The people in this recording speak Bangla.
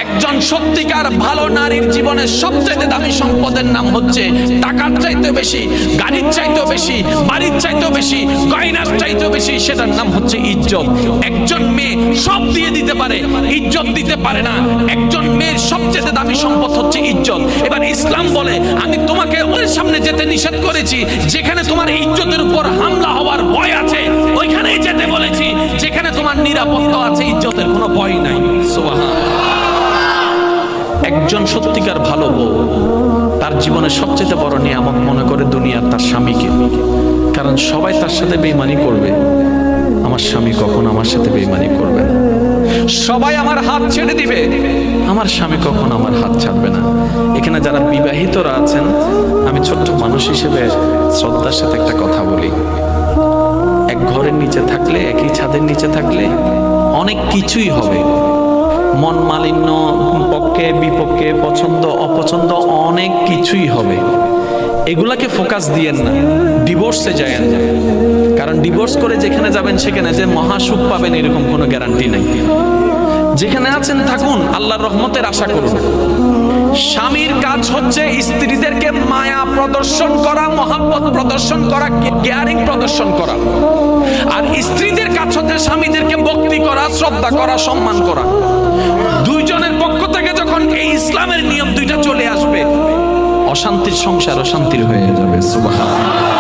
একজন সত্যিকার ভালো নারীর জীবনের সবচেয়ে দামি সম্পদের নাম হচ্ছে টাকার চাইতে বেশি, গাড়ির চাইতে বেশি, বাড়ির চাইতে বেশি, গয়নার চাইতে বেশি, সেটার নাম হচ্ছে ইজ্জত। একজন মেয়ে সব দিয়ে দিতে পারে, ইজ্জত দিতে পারে না। একজন মেয়ের সবচেয়ে দামি সম্পদ হচ্ছে ইজ্জত। এবার ইসলাম বলে আমি তোমাকে ওর সামনে যেতে নিষেধ করেছি যেখানে তোমার ইজ্জতের উপর হামলা হওয়ার ভয় আছে, ওইখানেই যেতে বলেছি যেখানে তোমার নিরাপত্তা আছে, ইজ্জতের কোনো ভয় নাই। সুবহানাল্লাহ। একজন সত্যিকার ভালো বউ তার জীবনের সবচেয়ে বড় নিয়ামত মনে করে দুনিয়ার তার স্বামীকে, কারণ সবাই তার সাথে বেঈমানি করবে, আমার স্বামী কখনো আমার সাথে বেঈমানি করবে না। সবাই আমার হাত ছেড়ে দিবে, আমার স্বামী কখনো আমার হাত ছাড়বে না। এখানে যারা বিবাহিতরা আছেন, আমি ছোট্ট মানুষ হিসেবে শ্রদ্ধার সাথে একটা কথা বলি। এক ঘরের নিচে থাকলে, একই ছাদের নিচে থাকলে অনেক কিছুই হবে, মন মালিন্য, পক্ষে বিপক্ষে, পছন্দ অপছন্দ অনেক কিছুই হবে। এগুলাকে ফোকাস দিয়েন না, ডিভোর্সে যায়েন না, কারণ ডিভোর্স করে যেখানে যাবেন সেখানে যে মহাসুখ পাবেন এরকম কোনো গ্যারান্টি নাই। যেখানে আছেন থাকুন, আল্লাহর রহমতের আশা করুন। স্বামীর কাজ হচ্ছে স্ত্রীদেরকে মায়া প্রদর্শন করা, মহব্বত প্রদর্শন করা, কেয়ারিং প্রদর্শন করা, আর স্ত্রীদের কাজ হচ্ছে স্বামীদেরকে ভক্তি করা, শ্রদ্ধা করা, সম্মান করা। দুইজনের পক্ষ থেকে যখন এই ইসলামের নিয়ম দুইটা চলে আসবে, অশান্তির সংসার অশান্তির হয়ে যাবে। সুবহানাল্লাহ।